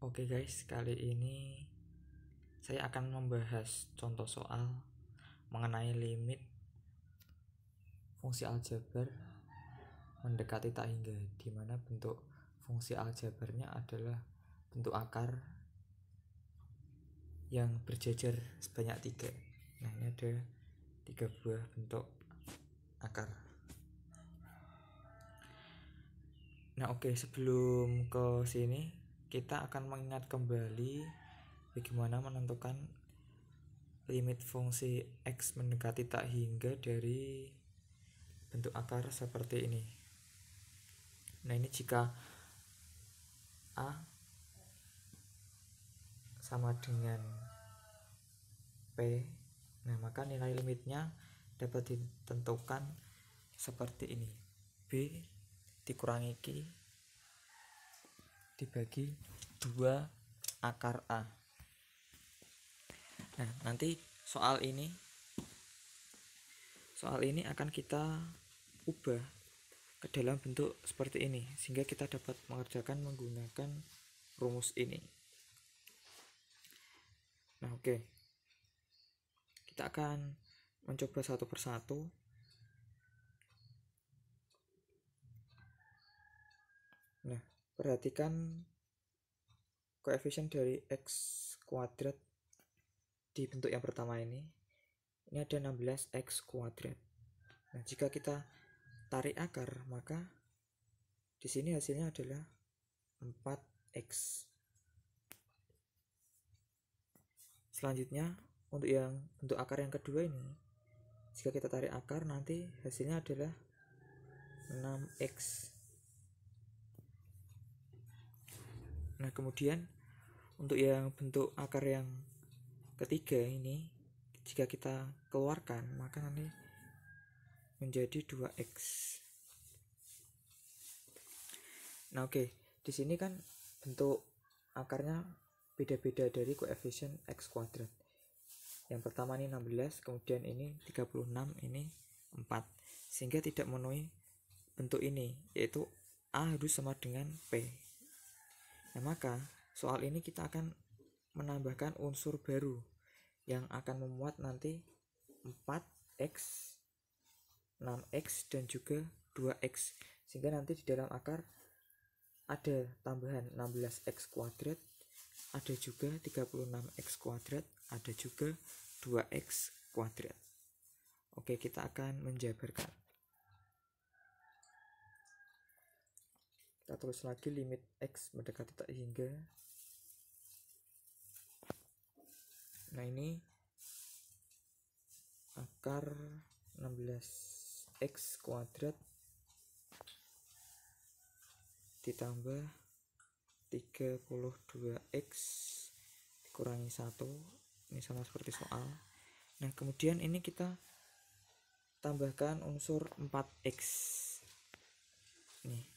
Oke guys, kali ini saya akan membahas contoh soal mengenai limit fungsi aljabar mendekati tak hingga, di mana bentuk fungsi aljabarnya adalah bentuk akar yang berjajar sebanyak 3. Nah, ini ada 3 buah bentuk akar. Nah, oke, sebelum ke sini kita akan mengingat kembali bagaimana menentukan limit fungsi X mendekati tak hingga dari bentuk akar seperti ini. Nah, ini jika A sama dengan P, nah maka nilai limitnya dapat ditentukan seperti ini: B dikurangi Q dibagi 2 akar A. Nah, nanti soal ini akan kita ubah ke dalam bentuk seperti ini, sehingga kita dapat mengerjakan menggunakan rumus ini. Nah, oke, kita akan mencoba satu persatu. Nah, perhatikan koefisien dari X kuadrat di bentuk yang pertama ini ada 16X kuadrat. Nah, jika kita tarik akar, maka di sini hasilnya adalah 4X. Selanjutnya, untuk yang bentuk akar yang kedua ini, jika kita tarik akar, nanti hasilnya adalah 6X. Nah, kemudian untuk yang bentuk akar yang ketiga ini, jika kita keluarkan, maka nanti menjadi 2X. Nah, oke, di sini kan bentuk akarnya beda-beda dari koefisien X kuadrat. Yang pertama ini 16, kemudian ini 36, ini 4. Sehingga tidak memenuhi bentuk ini, yaitu A harus sama dengan P. Nah, maka soal ini kita akan menambahkan unsur baru yang akan memuat nanti 4X, 6X, dan juga 2X. Sehingga nanti di dalam akar ada tambahan 16X kuadrat, ada juga 36X kuadrat, ada juga 2X kuadrat. Oke, kita akan menjabarkan. Kita tulis lagi limit X mendekati tak hingga. Nah, ini akar 16X kuadrat ditambah 32X dikurangi 1. Ini sama seperti soal. Nah, kemudian ini kita tambahkan unsur 4X. Nih,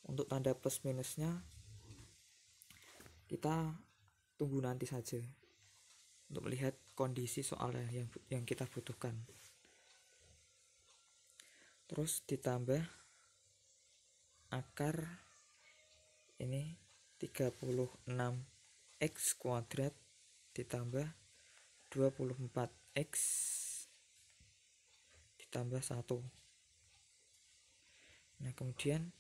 untuk tanda plus minusnya kita tunggu nanti saja untuk melihat kondisi soal yang kita butuhkan. Terus ditambah akar ini 36X kuadrat ditambah 24X ditambah 1. Nah, kemudian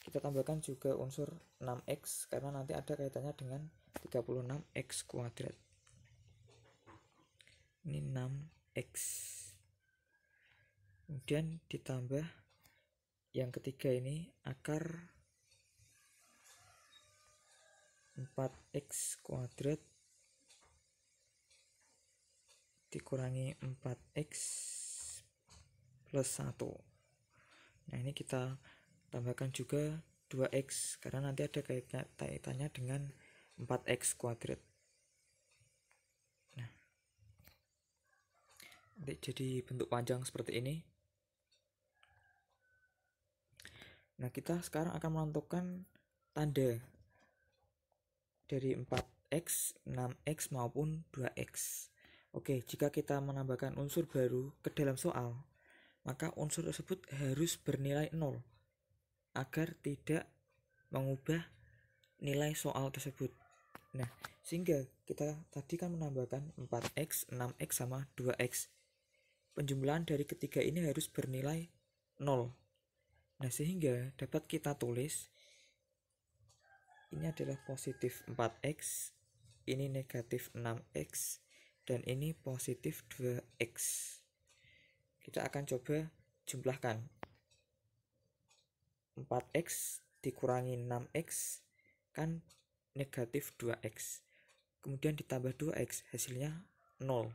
kita tambahkan juga unsur 6X karena nanti ada kaitannya dengan 36X kuadrat. Ini 6X. Kemudian ditambah yang ketiga ini akar 4X kuadrat dikurangi 4X plus 1. Nah, ini kita tambahkan juga 2X karena nanti ada kaitannya dengan 4X kuadrat. Nah, nanti jadi bentuk panjang seperti ini. Nah, kita sekarang akan menentukan tanda dari 4X, 6X maupun 2X. Oke, jika kita menambahkan unsur baru ke dalam soal, maka unsur tersebut harus bernilai 0 agar tidak mengubah nilai soal tersebut. Nah, sehingga kita tadi kan menambahkan 4x, 6x, sama 2x. Penjumlahan dari ketiga ini harus bernilai 0. Nah, sehingga dapat kita tulis ini adalah positif 4x, ini negatif 6x, dan ini positif 2x. Kita akan coba jumlahkan. 4x dikurangi 6x kan negatif 2x. Kemudian ditambah 2x, hasilnya 0.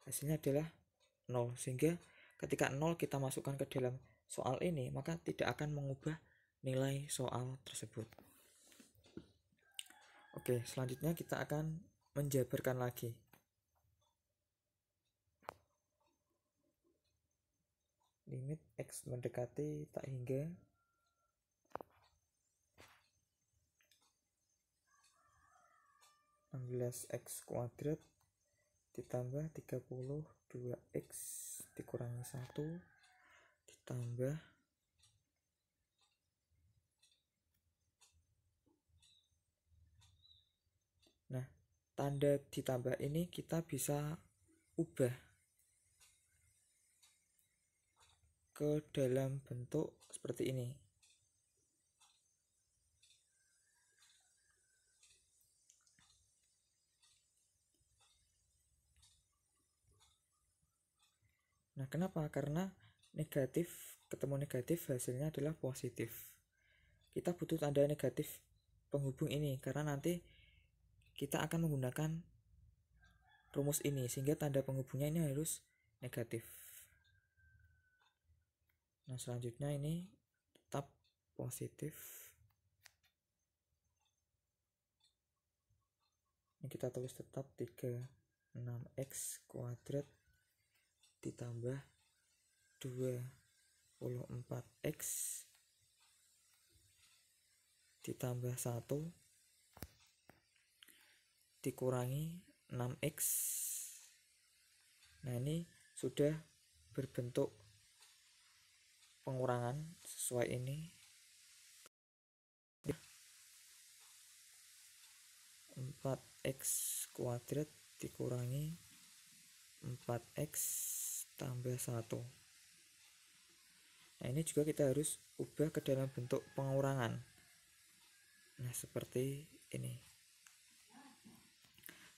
Hasilnya adalah 0. Sehingga ketika 0 kita masukkan ke dalam soal ini, maka tidak akan mengubah nilai soal tersebut. Oke, selanjutnya kita akan menjabarkan lagi. Limit x mendekati tak hingga x kuadrat ditambah 32x dikurangi 1 ditambah tanda ditambah ini kita bisa ubah ke dalam bentuk seperti ini. Nah, kenapa? Karena negatif ketemu negatif hasilnya adalah positif. Kita butuh tanda negatif penghubung ini karena nanti kita akan menggunakan rumus ini sehingga tanda penghubungnya ini harus negatif. Nah, selanjutnya ini tetap positif. Ini kita tulis tetap 36x kuadrat ditambah 24x ditambah 1 dikurangi 6x. Nah, ini sudah berbentuk pengurangan sesuai ini. 4x kuadrat dikurangi 4x tambah 1. Nah, ini juga kita harus ubah ke dalam bentuk pengurangan. Nah, seperti ini.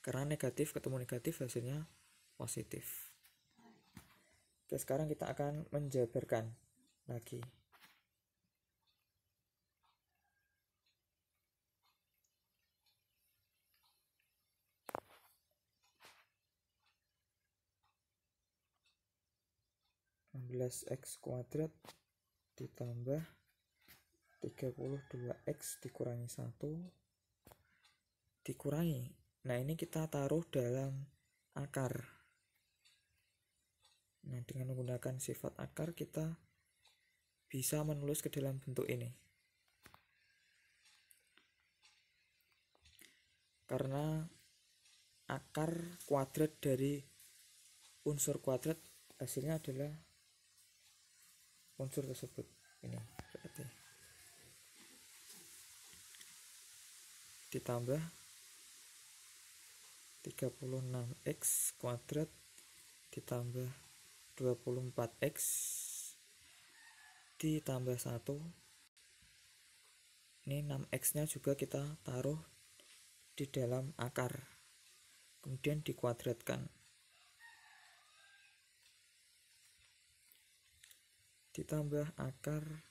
Karena negatif ketemu negatif hasilnya positif. Oke, sekarang kita akan menjabarkan lagi. x kuadrat ditambah 32x dikurangi 1 dikurangi. Nah, ini kita taruh dalam akar. Nah, dengan menggunakan sifat akar kita bisa menulis ke dalam bentuk ini. Karena akar kuadrat dari unsur kuadrat hasilnya adalah unsur tersebut. Ini berarti ditambah 36x kuadrat ditambah 24x ditambah 1. Ini 6x nya juga kita taruh di dalam akar, kemudian dikuadratkan. Ditambah akar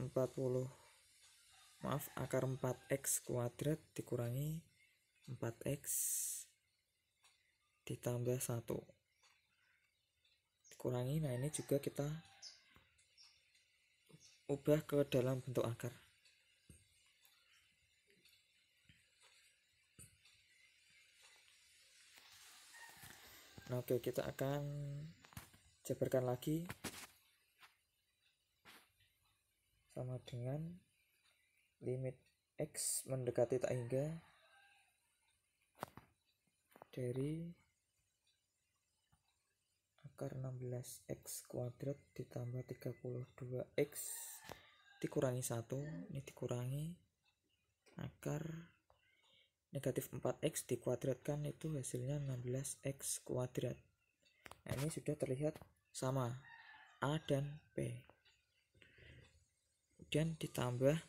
4x kuadrat dikurangi 4x ditambah 1 dikurangi. Nah, ini juga kita ubah ke dalam bentuk akar. Nah, oke, kita akan jabarkan lagi sama dengan limit x mendekati tak hingga dari akar 16x kuadrat ditambah 32x dikurangi 1, ini dikurangi akar negatif 4x dikuadratkan, itu hasilnya 16x kuadrat. Nah, ini sudah terlihat sama A dan P. Kemudian ditambah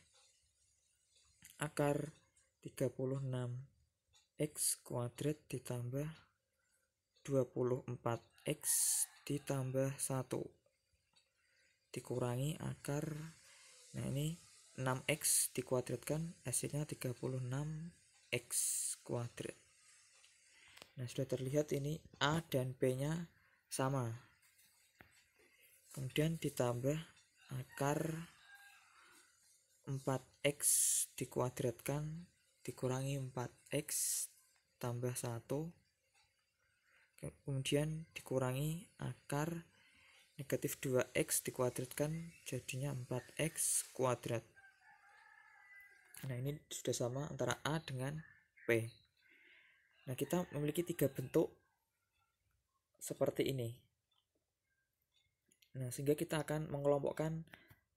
akar 36x kuadrat ditambah 24x ditambah 1 dikurangi akar, nah ini 6x dikuadratkan hasilnya 36x kuadrat. Nah, sudah terlihat ini A dan B nya sama. Kemudian ditambah akar 4x dikuadratkan dikurangi 4x tambah 1, kemudian dikurangi akar negatif 2x dikuadratkan jadinya 4x kuadrat. Nah, ini sudah sama antara A dengan P. Nah, kita memiliki 3 bentuk seperti ini. Nah, sehingga kita akan mengelompokkan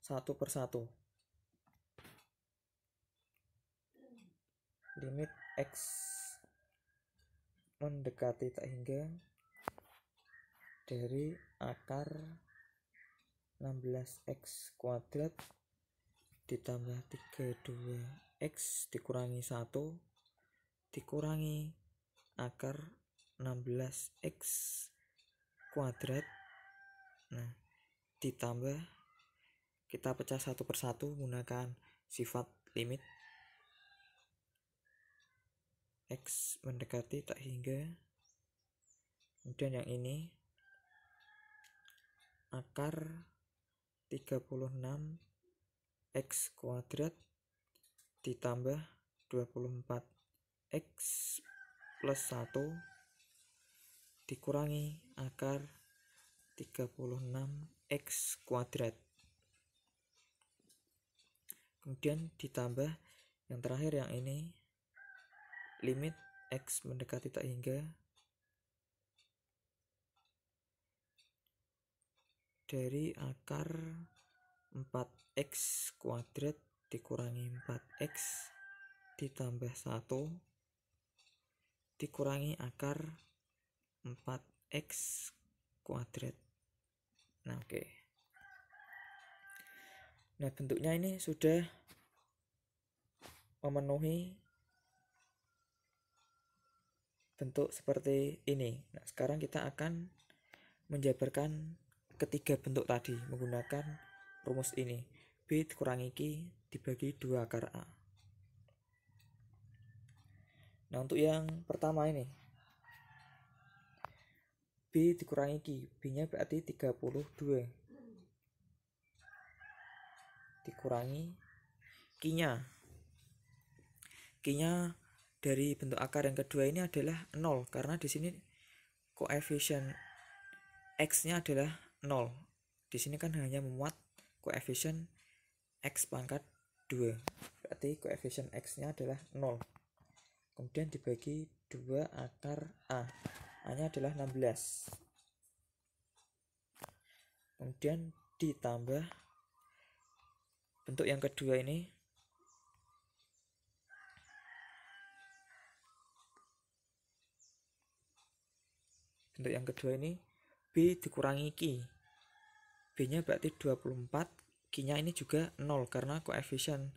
satu persatu. Limit x mendekati tak hingga dari akar 16x kuadrat ditambah 32x dikurangi 1 dikurangi akar 16x kuadrat. Nah, ditambah, kita pecah satu persatu menggunakan sifat limit x mendekati tak hingga. Kemudian yang ini akar 36x kuadrat ditambah 24x plus 1 dikurangi akar 36x kuadrat. Kemudian ditambah yang terakhir yang ini limit x mendekati tak hingga dari akar 4x kuadrat dikurangi 4x ditambah 1 dikurangi akar 4x kuadrat. Nah, oke. Nah, bentuknya ini sudah memenuhi bentuk seperti ini. Nah, sekarang kita akan menjabarkan ketiga bentuk tadi menggunakan rumus ini. B dikurangi Q dibagi 2 akar A. Nah, untuk yang pertama ini B dikurangi Q, B nya berarti 32 dikurangi Q nya dari bentuk akar yang kedua ini adalah 0 karena di sini koefisien x nya adalah 0. Di sini kan hanya memuat koefisien x pangkat 2, berarti koefisien x nya adalah 0. Kemudian dibagi 2 akar A nya adalah 16. Kemudian ditambah bentuk yang kedua ini B dikurangi Q, B nya berarti 24, Q nya ini juga 0 karena koefisien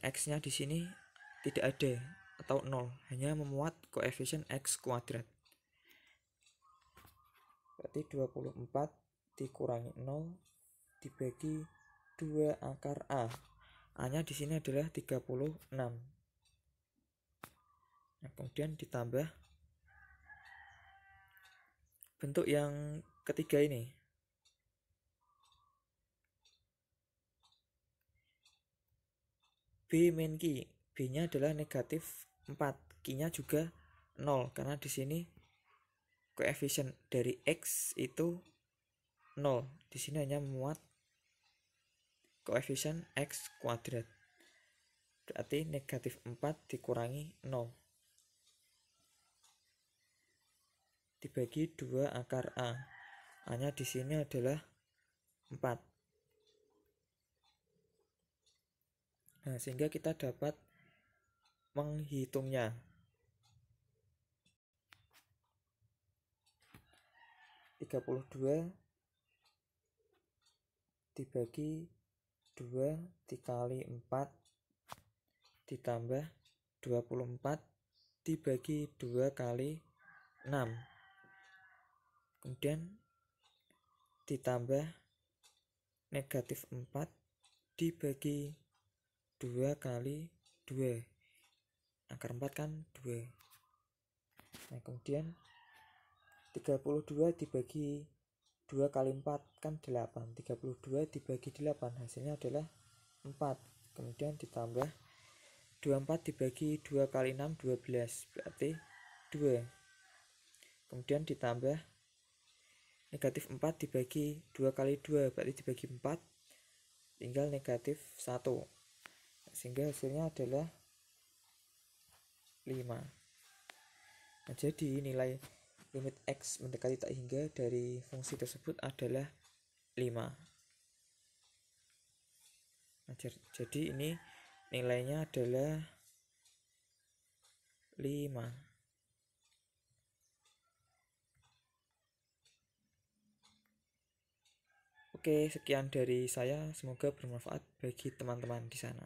x nya di sini tidak ada atau 0, hanya memuat koefisien x kuadrat. Berarti 24 dikurangi 0 dibagi 2 akar A nya di sini adalah 36. Nah, kemudian ditambah bentuk yang ketiga ini. B min Q, B nya adalah negatif 4, Q nya juga 0 karena di sini koefisien dari x itu 0. Di sini hanya memuat koefisien x kuadrat. Berarti negatif 4 dikurangi 0 dibagi 2 akar A nya di sini adalah 4. Nah, sehingga kita dapat menghitungnya. 32 dibagi 2 dikali 4 ditambah 24 dibagi 2 kali 6, kemudian ditambah negatif 4 dibagi 2 kali 2, akar 4 kan 2. Nah, kemudian 32 dibagi 2 kali 4 kan 8. 32 dibagi 8 hasilnya adalah 4. Kemudian ditambah 24 dibagi 2 kali 6 12, berarti 2. Kemudian ditambah negatif 4 dibagi 2 kali 2, berarti dibagi 4 tinggal negatif 1. Sehingga hasilnya adalah 5. Nah, jadi nilai limit X mendekati tak hingga dari fungsi tersebut adalah 5. Nah, jadi ini nilainya adalah 5. Oke, sekian dari saya. Semoga bermanfaat bagi teman-teman di sana.